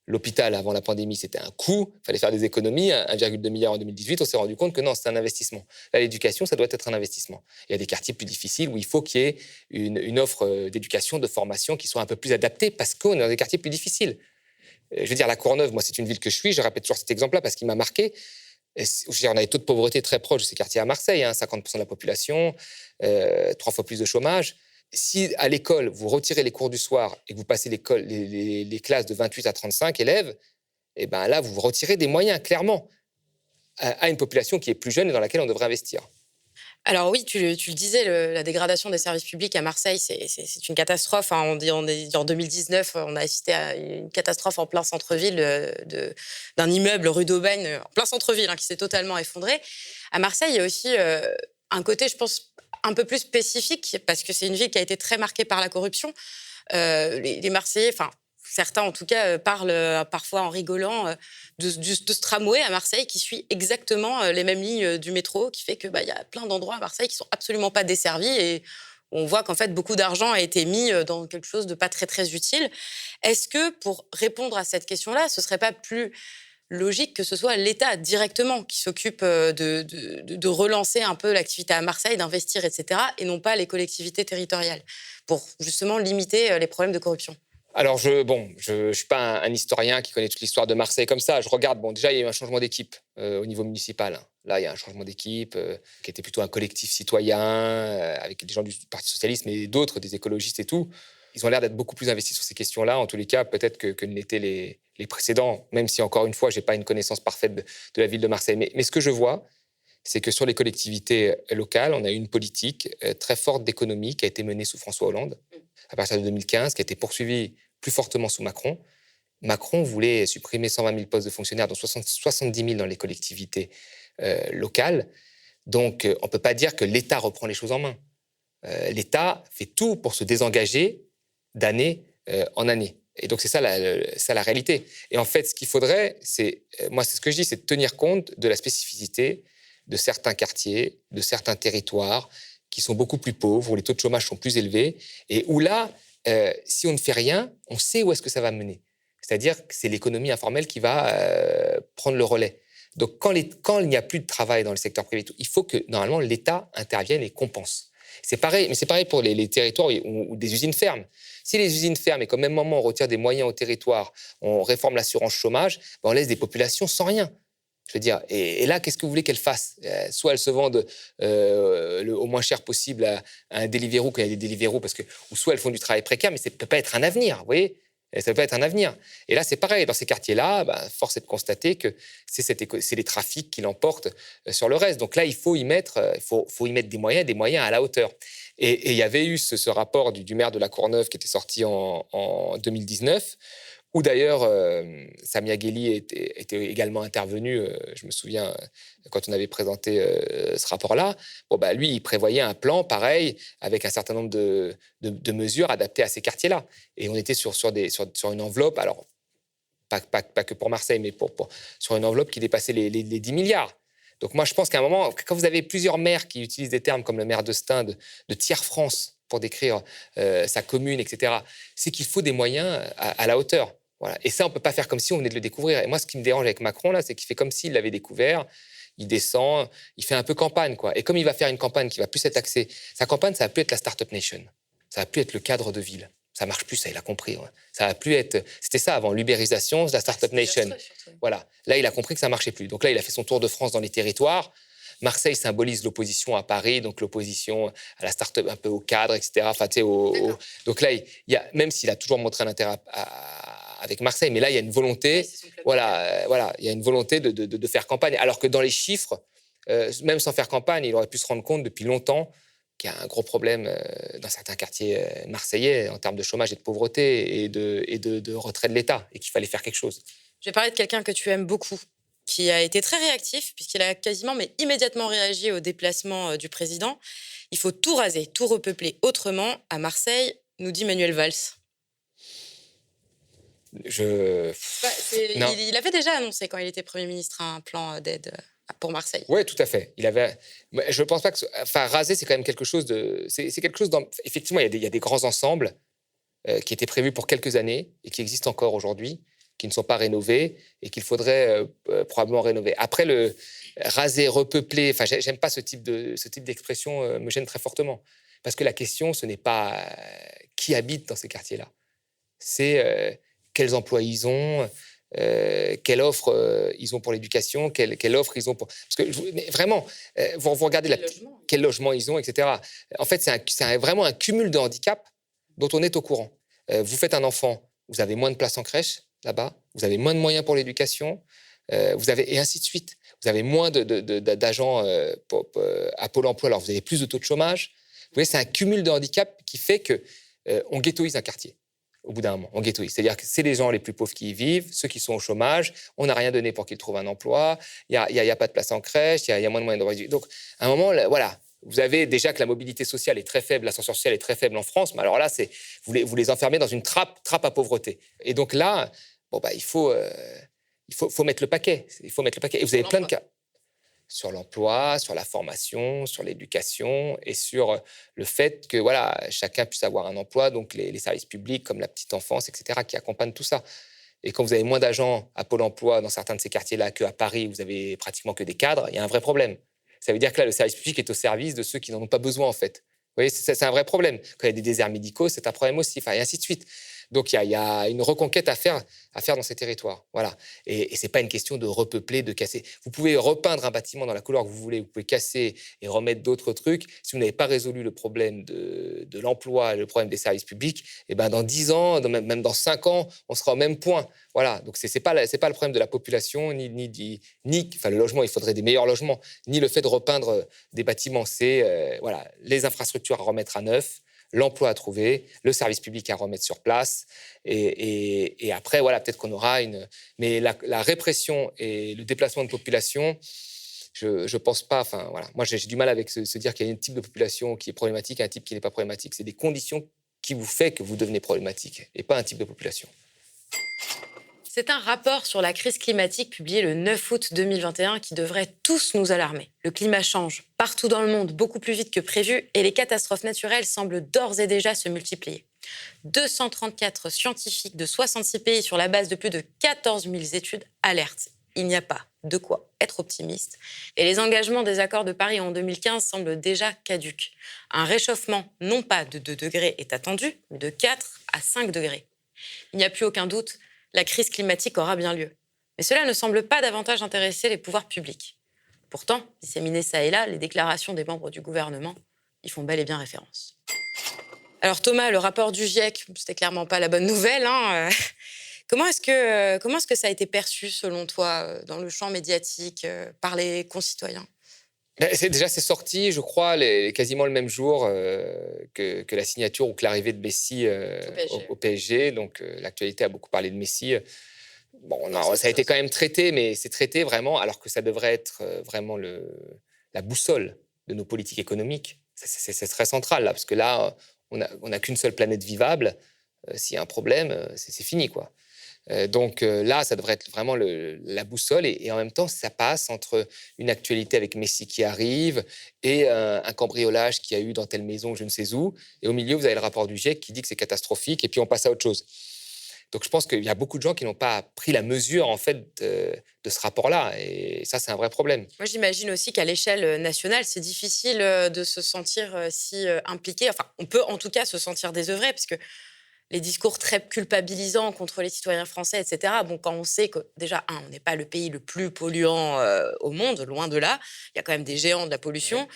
L'hôpital, avant la pandémie, c'était un coût, il fallait faire des économies, 1,2 milliard en 2018, on s'est rendu compte que non, c'était un investissement. Là, l'éducation, ça doit être un investissement. Il y a des quartiers plus difficiles où il faut qu'il y ait une offre d'éducation, de formation qui soit un peu plus adaptée parce qu'on est dans des quartiers plus difficiles. Je veux dire, la Courneuve, moi, c'est une ville que je suis, je répète toujours cet exemple-là parce qu'il m'a marqué. On a des taux de pauvreté très proches de ces quartiers à Marseille, 50% de la population, 3 fois plus de chômage. Si à l'école, vous retirez les cours du soir et que vous passez les classes de 28 à 35 élèves, et ben là, vous retirez des moyens, clairement, à une population qui est plus jeune et dans laquelle on devrait investir. Alors oui, tu le disais, la dégradation des services publics à Marseille, c'est une catastrophe. On est en 2019, on a assisté à une catastrophe en plein centre-ville d'un immeuble rue d'Aubagne, en plein centre-ville, qui s'est totalement effondré. À Marseille, il y a aussi un côté, je pense, un peu plus spécifique, parce que c'est une ville qui a été très marquée par la corruption. Les Marseillais, enfin certains en tout cas, parlent parfois en rigolant de ce tramway à Marseille qui suit exactement les mêmes lignes du métro, qui fait que y a plein d'endroits à Marseille qui sont absolument pas desservis et où on voit qu'en fait, beaucoup d'argent a été mis dans quelque chose de pas très, très utile. Est-ce que, pour répondre à cette question-là, ce serait pas plus logique que ce soit l'État directement qui s'occupe de relancer un peu l'activité à Marseille, d'investir, etc., et non pas les collectivités territoriales, pour justement limiter les problèmes de corruption? Alors, je suis pas un historien qui connaît toute l'histoire de Marseille comme ça. Je regarde, déjà, il y a eu un changement d'équipe au niveau municipal. Là, il y a un changement d'équipe qui était plutôt un collectif citoyen avec des gens du Parti socialiste, mais d'autres, des écologistes et tout. Ils ont l'air d'être beaucoup plus investis sur ces questions-là, en tous les cas, peut-être que ne l'étaient les précédents, même si, encore une fois, je n'ai pas une connaissance parfaite de la ville de Marseille. Mais ce que je vois, c'est que sur les collectivités locales, on a eu une politique très forte d'économie qui a été menée sous François Hollande à partir de 2015, qui a été poursuivie plus fortement sous Macron. Macron voulait supprimer 120 000 postes de fonctionnaires, dont 70 000 dans les collectivités locales. Donc, on ne peut pas dire que l'État reprend les choses en main. L'État fait tout pour se désengager d'année en année. Et donc, c'est ça la réalité. Et en fait, ce qu'il faudrait, moi, c'est ce que je dis, c'est de tenir compte de la spécificité de certains quartiers, de certains territoires qui sont beaucoup plus pauvres, où les taux de chômage sont plus élevés, et où là, si on ne fait rien, on sait où est-ce que ça va mener. C'est-à-dire que c'est l'économie informelle qui va prendre le relais. Donc, quand il n'y a plus de travail dans le secteur privé, il faut que, normalement, l'État intervienne et compense. C'est pareil, mais c'est pareil pour les territoires où des usines ferment. Si les usines ferment et qu'au même moment, on retire des moyens au territoire, on réforme l'assurance chômage, on laisse des populations sans rien. Je veux dire, et là, qu'est-ce que vous voulez qu'elles fassent ? Soit elles se vendent au moins cher possible à un Deliveroo, quand il y a des Deliveroo, ou soit elles font du travail précaire, mais ça ne peut pas être un avenir, vous voyez ? Ça peut être un avenir. Et là, c'est pareil. Dans ces quartiers-là, force est de constater que c'est les trafics qui l'emportent sur le reste. Donc là, il faut y mettre des moyens à la hauteur. Et il y avait eu ce rapport du maire de la Courneuve qui était sorti en 2019, où d'ailleurs Samia Gheli était également intervenu. Je me souviens quand on avait présenté ce rapport-là. Lui, il prévoyait un plan pareil avec un certain nombre de mesures adaptées à ces quartiers-là. Et on était sur une enveloppe, alors pas que pour Marseille, mais sur une enveloppe qui dépassait les 10 milliards. Donc moi, je pense qu'à un moment, quand vous avez plusieurs maires qui utilisent des termes comme le maire d'Estaing, de tiers-France, pour décrire sa commune, etc., c'est qu'il faut des moyens à la hauteur. Voilà. Et ça, on ne peut pas faire comme si on venait de le découvrir. Et moi, ce qui me dérange avec Macron, là, c'est qu'il fait comme s'il l'avait découvert. Il descend, il fait un peu campagne, quoi. Et comme il va faire une campagne qui va plus être axée, sa campagne, ça va plus être la Startup Nation. Ça va plus être le cadre de ville. Ça marche plus, ça, il a compris. Ouais. Ça va plus être. C'était ça avant, l'ubérisation, la Startup Nation. Voilà. Là, il a compris que ça marchait plus. Donc là, il a fait son tour de France dans les territoires. Marseille symbolise l'opposition à Paris, donc l'opposition à la start-up, un peu au cadre, etc. Enfin, donc là, même s'il a toujours montré un intérêt avec Marseille, mais là, il y a une volonté, il y a une volonté de faire campagne. Alors que dans les chiffres, même sans faire campagne, il aurait pu se rendre compte depuis longtemps qu'il y a un gros problème dans certains quartiers marseillais en termes de chômage et de pauvreté et de retrait de l'État, et qu'il fallait faire quelque chose. Je vais parler de quelqu'un que tu aimes beaucoup, qui a été très réactif, puisqu'il a quasiment, mais immédiatement réagi au déplacement du président. Il faut tout raser, tout repeupler autrement à Marseille, nous dit Manuel Valls. Il avait déjà annoncé, quand il était Premier ministre, un plan d'aide pour Marseille. Oui, tout à fait. Je ne pense pas que... raser, c'est quand même quelque chose de... C'est quelque chose... Effectivement, il y a des grands ensembles qui étaient prévus pour quelques années et qui existent encore aujourd'hui, qui ne sont pas rénovés et qu'il faudrait probablement rénover. Après, le raser, repeupler, j'aime pas ce type d'expression, me gêne très fortement. Parce que la question, ce n'est pas qui habite dans ces quartiers-là. C'est quels emplois ils ont, quelle offre ils ont pour l'éducation, quelle offre ils ont pour... Parce que vraiment, vous regardez quel logement ils ont, etc. En fait, c'est vraiment un cumul de handicaps dont on est au courant. Vous faites un enfant, vous avez moins de place en crèche, là-bas, vous avez moins de moyens pour l'éducation, et ainsi de suite. Vous avez moins d'agents à Pôle emploi, alors vous avez plus de taux de chômage. Vous voyez, c'est un cumul de handicaps qui fait qu'on ghettoise un quartier. Au bout d'un moment, on ghettoise. C'est-à-dire que c'est les gens les plus pauvres qui y vivent, ceux qui sont au chômage, on n'a rien donné pour qu'ils trouvent un emploi, il n'y a pas de place en crèche, il y a moins de moyens de réduire. Donc, à un moment, là, voilà, vous avez déjà que la mobilité sociale est très faible, l'ascenseur social est très faible en France, mais alors là, vous les enfermez dans une trappe à pauvreté. Et donc là, il faut mettre le paquet. Il faut mettre le paquet. Et vous avez plein de cas. sur l'emploi, sur la formation, sur l'éducation et sur le fait que voilà, chacun puisse avoir un emploi, donc les services publics comme la petite enfance, etc., qui accompagnent tout ça. Et quand vous avez moins d'agents à Pôle emploi dans certains de ces quartiers-là qu'à Paris, où vous avez pratiquement que des cadres, il y a un vrai problème. Ça veut dire que là, le service public est au service de ceux qui n'en ont pas besoin, en fait. Vous voyez, c'est un vrai problème. Quand il y a des déserts médicaux, c'est un problème aussi, enfin, et ainsi de suite. Donc, il y a une reconquête à faire dans ces territoires. Voilà. Et ce n'est pas une question de repeupler, de casser. Vous pouvez repeindre un bâtiment dans la couleur que vous voulez, vous pouvez casser et remettre d'autres trucs. Si vous n'avez pas résolu le problème de l'emploi et le problème des services publics, et ben dans 10 ans, même dans 5 ans, on sera au même point. Voilà. Donc, ce n'est pas le problème de la population, enfin, le logement, il faudrait des meilleurs logements, ni le fait de repeindre des bâtiments. C'est voilà, les infrastructures à remettre à neuf, l'emploi à trouver, le service public à remettre sur place. Et après, voilà, peut-être qu'on aura une... Mais la répression et le déplacement de population, je pense pas... Enfin, voilà. Moi, j'ai du mal avec se dire qu'il y a un type de population qui est problématique et un type qui n'est pas problématique. C'est des conditions qui vous fait que vous devenez problématique et pas un type de population. C'est un rapport sur la crise climatique publié le 9 août 2021 qui devrait tous nous alarmer. Le climat change partout dans le monde beaucoup plus vite que prévu et les catastrophes naturelles semblent d'ores et déjà se multiplier. 234 scientifiques de 66 pays sur la base de plus de 14 000 études alertent. Il n'y a pas de quoi être optimiste. Et les engagements des accords de Paris en 2015 semblent déjà caducs. Un réchauffement non pas de 2 degrés est attendu, mais de 4 à 5 degrés. Il n'y a plus aucun doute, la crise climatique aura bien lieu. Mais cela ne semble pas davantage intéresser les pouvoirs publics. Pourtant, disséminées ça et là, les déclarations des membres du gouvernement y font bel et bien référence. Alors Thomas, le rapport du GIEC, c'était clairement pas la bonne nouvelle. Comment est-ce que ça a été perçu, selon toi, dans le champ médiatique, par les concitoyens ? C'est sorti, je crois, quasiment le même jour que la signature ou que l'arrivée de Messi au PSG. Donc, l'actualité a beaucoup parlé de Messi. Bon, non, ça a été quand même traité, mais c'est traité vraiment, alors que ça devrait être vraiment la boussole de nos politiques économiques. C'est très central, là, parce que là, on n'a qu'une seule planète vivable. S'il y a un problème, c'est fini, quoi. Donc là, ça devrait être vraiment la boussole. Et en même temps, ça passe entre une actualité avec Messi qui arrive et un cambriolage qu'il y a eu dans telle maison, je ne sais où. Et au milieu, vous avez le rapport du GIEC qui dit que c'est catastrophique. Et puis, on passe à autre chose. Donc, je pense qu'il y a beaucoup de gens qui n'ont pas pris la mesure, en fait, de ce rapport-là. Et ça, c'est un vrai problème. Moi, j'imagine aussi qu'à l'échelle nationale, c'est difficile de se sentir si impliqué. Enfin, on peut en tout cas se sentir désœuvré, parce que les discours très culpabilisants contre les citoyens français, etc. Bon, quand on sait que, déjà, on n'est pas le pays le plus polluant au monde, loin de là, il y a quand même des géants de la pollution, ouais.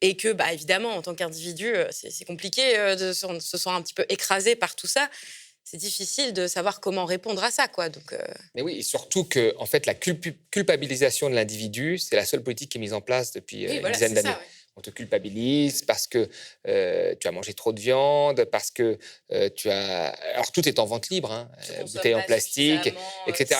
Et que, évidemment, en tant qu'individu, c'est compliqué de se sentir un petit peu écrasé par tout ça. C'est difficile de savoir comment répondre à ça, quoi. Donc, Mais oui, et surtout que, en fait, la culpabilisation de l'individu, c'est la seule politique qui est mise en place depuis une dizaine d'années. Ça, ouais. On te culpabilise parce que tu as mangé trop de viande, parce que tu as... Alors, tout est en vente libre, hein, bouteilles en plastique, etc.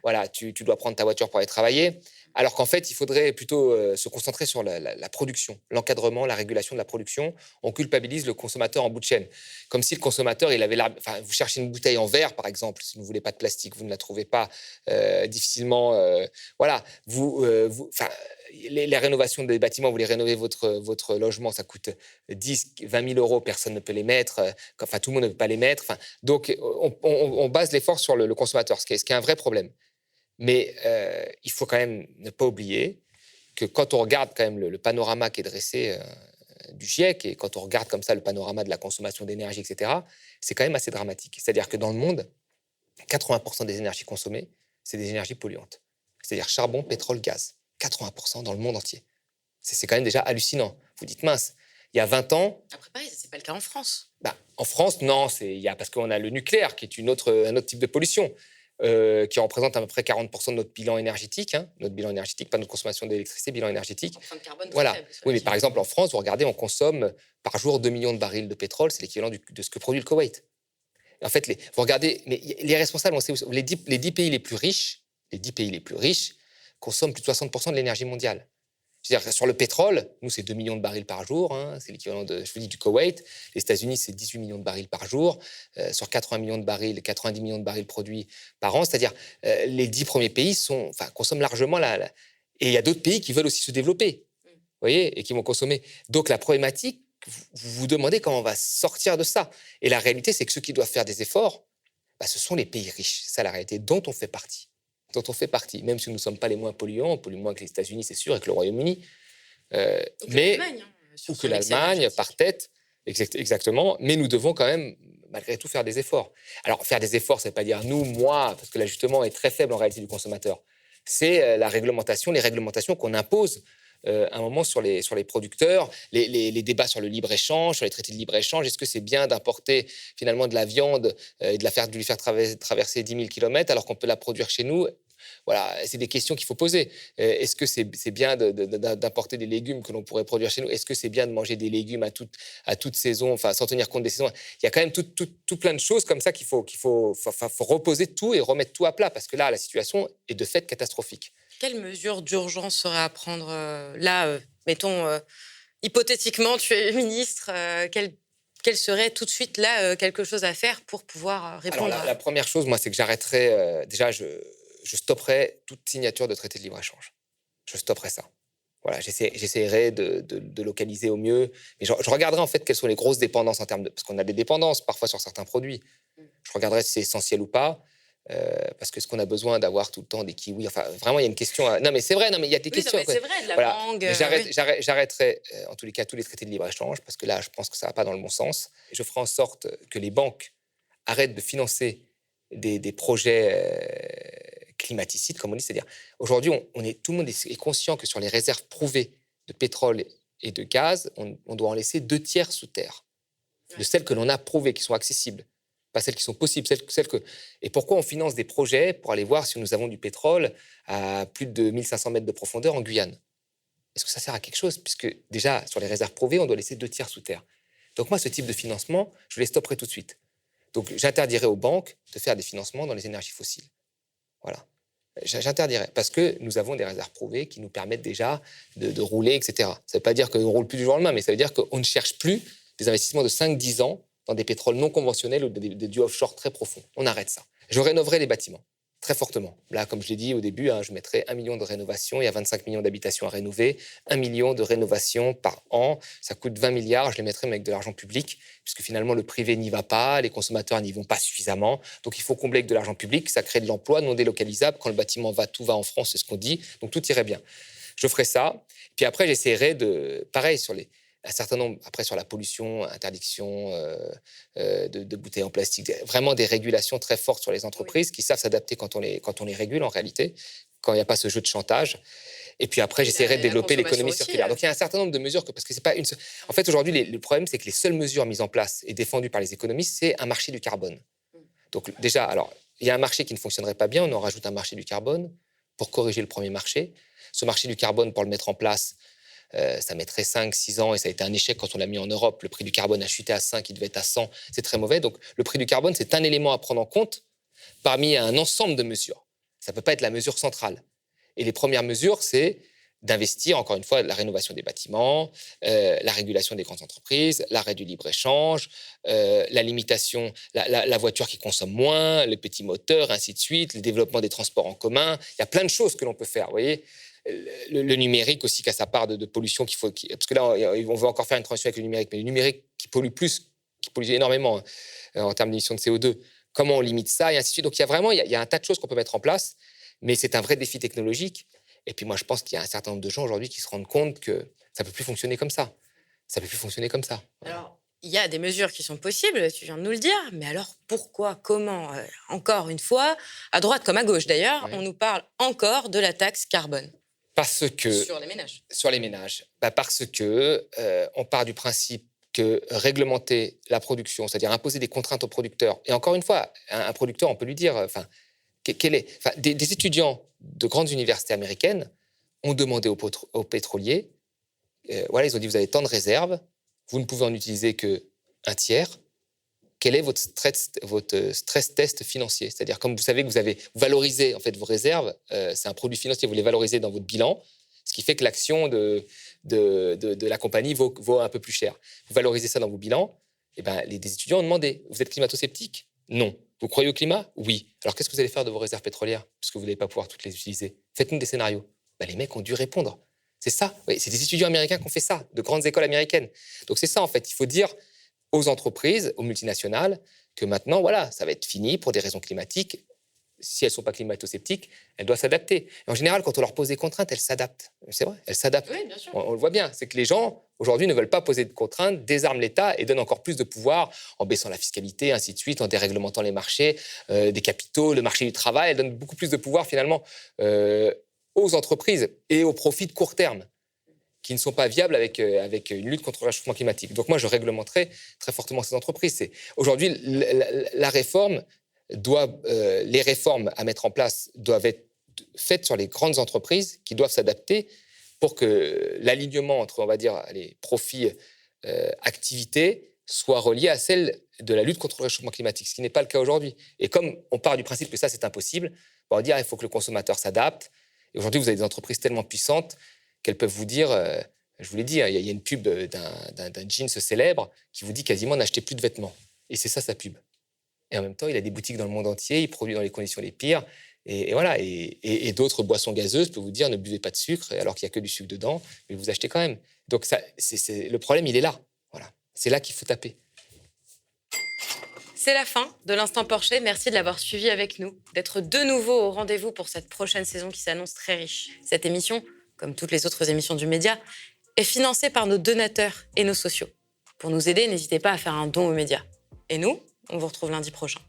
Voilà, tu dois prendre ta voiture pour aller travailler. Alors qu'en fait, il faudrait plutôt se concentrer sur la production, l'encadrement, la régulation de la production. On culpabilise le consommateur en bout de chaîne. Comme si le consommateur, il avait vous cherchez une bouteille en verre, par exemple, si vous ne voulez pas de plastique, vous ne la trouvez pas difficilement. Voilà, les rénovations des bâtiments, vous voulez rénover votre logement, ça coûte 10, 20 000 euros, personne ne peut les mettre, tout le monde ne peut pas les mettre. Donc, on base l'effort sur le consommateur, ce qui est un vrai problème. Mais il faut quand même ne pas oublier que quand on regarde quand même le panorama qui est dressé du GIEC et quand on regarde comme ça le panorama de la consommation d'énergie, etc., c'est quand même assez dramatique. C'est-à-dire que dans le monde, 80% des énergies consommées, c'est des énergies polluantes. C'est-à-dire charbon, pétrole, gaz. 80% dans le monde entier. C'est quand même déjà hallucinant. Vous dites, mince, il y a 20 ans... Après, pareil, ce n'est pas le cas en France. En France, non, parce qu'on a le nucléaire qui est un autre type de pollution. Qui représente à peu près 40% de notre bilan énergétique. Notre bilan énergétique, pas notre consommation d'électricité, bilan énergétique. Empreinte carbone voilà. Faible, oui, mais par exemple, en France, vous regardez, on consomme par jour 2 millions de barils de pétrole, c'est l'équivalent de ce que produit le Koweït. Et en fait, vous regardez, mais les responsables, on sait, les 10 pays les plus riches, consomment plus de 60% de l'énergie mondiale. C'est-à-dire sur le pétrole, nous, c'est 2 millions de barils par jour. C'est l'équivalent du Koweït. Les États-Unis, c'est 18 millions de barils par jour. Sur 80 millions de barils, 90 millions de barils produits par an. C'est-à-dire les 10 premiers pays consomment largement Et il y a d'autres pays qui veulent aussi se développer, vous voyez, et qui vont consommer. Donc, la problématique, vous vous demandez comment on va sortir de ça. Et la réalité, c'est que ceux qui doivent faire des efforts, ce sont les pays riches. C'est ça la réalité, dont on fait partie. Même si nous ne sommes pas les moins polluants, on pollue moins que les États-Unis, c'est sûr, et que le Royaume-Uni. Ou que l'Allemagne, par tête, exactement. Mais nous devons quand même, malgré tout, faire des efforts. Alors, faire des efforts, ça ne veut pas dire nous, moi, parce que l'ajustement est très faible en réalité du consommateur. C'est la réglementation, les réglementations qu'on impose à un moment sur les producteurs, les débats sur le libre-échange, sur les traités de libre-échange. Est-ce que c'est bien d'importer finalement de la viande et de lui faire traverser 10 000 kilomètres alors qu'on peut la produire chez nous? Voilà, c'est des questions qu'il faut poser. Est-ce que c'est bien d'importer des légumes que l'on pourrait produire chez nous? Est-ce que c'est bien de manger des légumes à toute saison, enfin, sans tenir compte des saisons? Il y a quand même tout plein de choses comme ça qu'il faut reposer tout et remettre tout à plat, parce que là, la situation est de fait catastrophique. Quelles mesures d'urgence seraient à prendre là, mettons, hypothétiquement, tu es ministre, quel serait tout de suite là quelque chose à faire pour pouvoir répondre? Alors, la première chose, moi, c'est que j'arrêterais, déjà, je stopperais toute signature de traité de libre-échange. Je stopperais ça. Voilà, j'essaierai de localiser au mieux. Mais je regarderai en fait quelles sont les grosses dépendances en termes de... Parce qu'on a des dépendances parfois sur certains produits. Je regarderai si c'est essentiel ou pas. Parce que est-ce qu'on a besoin d'avoir tout le temps des kiwis? Enfin, vraiment, il y a une question... Non, mais c'est vrai, il y a des questions. Non, c'est vrai, de la mangue... J'arrêterai, en tous les cas, tous les traités de libre-échange, parce que là, je pense que ça ne va pas dans le bon sens. Je ferai en sorte que les banques arrêtent de financer des projets climaticides, comme on dit. C'est-à-dire, aujourd'hui, tout le monde est conscient que sur les réserves prouvées de pétrole et de gaz, on doit en laisser 2 tiers sous terre, de celles que l'on a prouvées, qui sont accessibles. Pas celles qui sont possibles, celles que... Et pourquoi on finance des projets pour aller voir si nous avons du pétrole à plus de 1500 mètres de profondeur en Guyane? Est-ce que ça sert à quelque chose? Puisque déjà, sur les réserves prouvées, on doit laisser 2 tiers sous terre. Donc moi, ce type de financement, je les stopperai tout de suite. Donc j'interdirai aux banques de faire des financements dans les énergies fossiles. Voilà. J'interdirai, parce que nous avons des réserves prouvées qui nous permettent déjà de rouler, etc. Ça ne veut pas dire qu'on ne roule plus du jour au lendemain, mais ça veut dire qu'on ne cherche plus des investissements de 5-10 ans dans des pétroles non conventionnels ou du offshore très profond. On arrête ça. Je rénoverai les bâtiments, très fortement. Là, comme je l'ai dit au début, je mettrai 1 million de rénovations. Il y a 25 millions d'habitations à rénover. 1 million de rénovations par an. Ça coûte 20 milliards. Je les mettrai avec de l'argent public, puisque finalement, le privé n'y va pas, les consommateurs n'y vont pas suffisamment. Donc, il faut combler avec de l'argent public. Ça crée de l'emploi non délocalisable. Quand le bâtiment va, tout va en France, c'est ce qu'on dit. Donc, tout irait bien. Je ferai ça. Puis après, j'essaierai pareil, un certain nombre, après sur la pollution, interdiction de bouteilles en plastique, vraiment des régulations très fortes sur les entreprises qui savent s'adapter quand on les régule en réalité, quand il n'y a pas ce jeu de chantage. Et puis après, j'essaierai de développer l'économie circulaire. Donc il y a un certain nombre de mesures, parce que c'est pas une seule... En fait, aujourd'hui, le problème, c'est que les seules mesures mises en place et défendues par les économistes, c'est un marché du carbone. Donc déjà, alors, il y a un marché qui ne fonctionnerait pas bien, on en rajoute un marché du carbone pour corriger le premier marché. Ce marché du carbone, pour le mettre en place, ça mettrait 5-6 ans et ça a été un échec quand on l'a mis en Europe. Le prix du carbone a chuté à 5, il devait être à 100, c'est très mauvais. Donc le prix du carbone, c'est un élément à prendre en compte parmi un ensemble de mesures. Ça ne peut pas être la mesure centrale. Et les premières mesures, c'est d'investir, encore une fois, la rénovation des bâtiments, la régulation des grandes entreprises, l'arrêt du libre-échange, la limitation, la voiture qui consomme moins, les petits moteurs, ainsi de suite, le développement des transports en commun. Il y a plein de choses que l'on peut faire, vous voyez. Le numérique aussi qui a sa part de pollution parce que là on veut encore faire une transition avec le numérique, mais le numérique qui pollue énormément en termes d'émissions de CO2, comment on limite ça et ainsi de suite. Donc il y a un tas de choses qu'on peut mettre en place, mais c'est un vrai défi technologique. Et puis moi je pense qu'il y a un certain nombre de gens aujourd'hui qui se rendent compte que ça peut plus fonctionner comme ça. Alors, il y a des mesures qui sont possibles, tu viens de nous le dire, mais alors pourquoi, comment encore une fois, à droite comme à gauche d'ailleurs, on nous parle encore de la taxe carbone. Parce que... Sur les ménages. Sur les ménages. Parce que on part du principe que réglementer la production, c'est-à-dire imposer des contraintes aux producteurs, et encore une fois, un producteur, on peut lui dire... des étudiants de grandes universités américaines ont demandé aux pétroliers, ils ont dit, vous avez tant de réserves, vous ne pouvez en utiliser qu'1 tiers. Quel est votre stress test financier? C'est-à-dire, comme vous savez que vous valorisé en fait, vos réserves, c'est un produit financier, vous les valorisez dans votre bilan, ce qui fait que l'action de la compagnie vaut un peu plus cher. Vous valorisez ça dans vos bilans, et des étudiants ont demandé, vous êtes climato-sceptique? Non. Vous croyez au climat? Oui. Alors qu'est-ce que vous allez faire de vos réserves pétrolières, puisque vous n'allez pas pouvoir toutes les utiliser? Faites-nous des scénarios. Les mecs ont dû répondre. C'est ça. Oui, c'est des étudiants américains qui ont fait ça, de grandes écoles américaines. Donc c'est ça, en fait. Il faut dire aux entreprises, aux multinationales, que maintenant, voilà, ça va être fini pour des raisons climatiques. Si elles ne sont pas climato-sceptiques, elles doivent s'adapter. Et en général, quand on leur pose des contraintes, elles s'adaptent. C'est vrai, elles s'adaptent. Oui, bien sûr. On le voit bien. C'est que les gens, aujourd'hui, ne veulent pas poser de contraintes, désarment l'État et donnent encore plus de pouvoir en baissant la fiscalité, ainsi de suite, en déréglementant les marchés des capitaux, le marché du travail. Elles donnent beaucoup plus de pouvoir, finalement, aux entreprises et aux profits de court terme qui ne sont pas viables avec une lutte contre le réchauffement climatique. Donc moi, je réglementerai très fortement ces entreprises. Aujourd'hui, la réforme les réformes à mettre en place doivent être faites sur les grandes entreprises qui doivent s'adapter pour que l'alignement entre, on va dire, les profits, activités soit relié à celle de la lutte contre le réchauffement climatique, ce qui n'est pas le cas aujourd'hui. Et comme on part du principe que ça, c'est impossible, on va dire il faut que le consommateur s'adapte. Et aujourd'hui, vous avez des entreprises tellement puissantes qu'elles peuvent vous dire, je vous l'ai dit, il y a une pub d'un jeans célèbre qui vous dit quasiment n'achetez plus de vêtements. Et c'est ça, sa pub. Et en même temps, il a des boutiques dans le monde entier, il produit dans les conditions les pires. Et voilà. Et d'autres boissons gazeuses peuvent vous dire ne buvez pas de sucre, alors qu'il n'y a que du sucre dedans, mais vous achetez quand même. Donc ça, le problème, il est là. Voilà. C'est là qu'il faut taper. C'est la fin de l'Instant Porcher. Merci de l'avoir suivi avec nous, d'être de nouveau au rendez-vous pour cette prochaine saison qui s'annonce très riche. Cette émission, comme toutes les autres émissions du média, est financée par nos donateurs et nos sociaux. Pour nous aider, n'hésitez pas à faire un don aux médias. Et nous, on vous retrouve lundi prochain.